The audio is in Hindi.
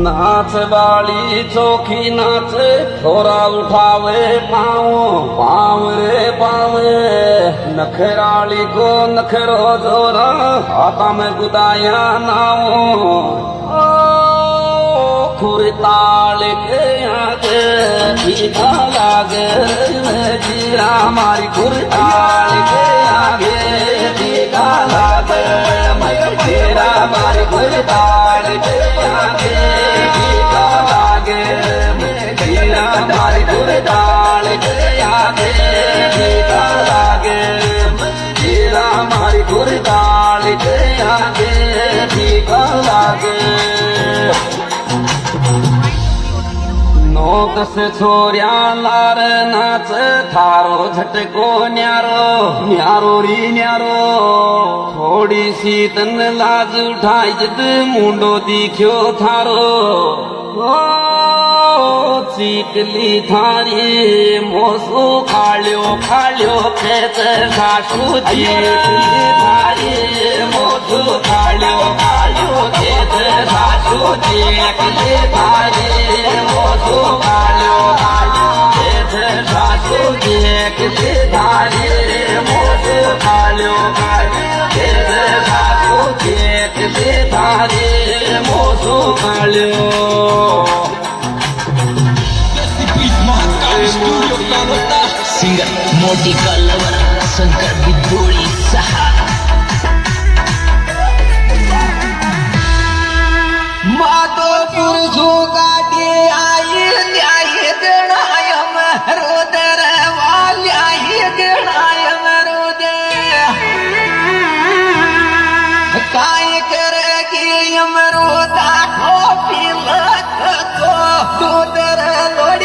नाच बाली चौखी नाच छोरा उठावे पाँव पाँव रे पाँव नखराली को नखरो जोरा हाथा में गुदाया नाव खुरताल के आगे पीछा लागे जीरा हमारी खुरताल के आगे पीछा लागे मेरा हमारी खुरताल के आगे पीछा लागे मेरा हमारी खुरताल के आगे पीछा लागे मेरा हमारी खुरताल के आगे पीछा लागे नोक से छोरिया लार नाच थारो झटको न्यारो न्यारो री न्यारो थोड़ी सी तन लाज उठाई जद मुंडो दिख्यो थारो ओ चीकली थारी मोसो खाल्यो खाल्यो खेत सासू चीकली थारी मोसो खाल्यो खाल्यो खेत सासू चीकली थारी मोसो खाल्यो खाल्यो खेत सासू चीकली थारी मोसो खाल्यो खाल्यो खेत सासू चीकली थारी मोसो खाल्यो सिंगर मोटी कलवर शंकर बिधोड़ी सहा माधोपुर जोगाटी आई न्याय गणायम रोदर वाल्याय गणायम रोदे काय करेगी यम रोदा को पिलक को दोदर लोड़ी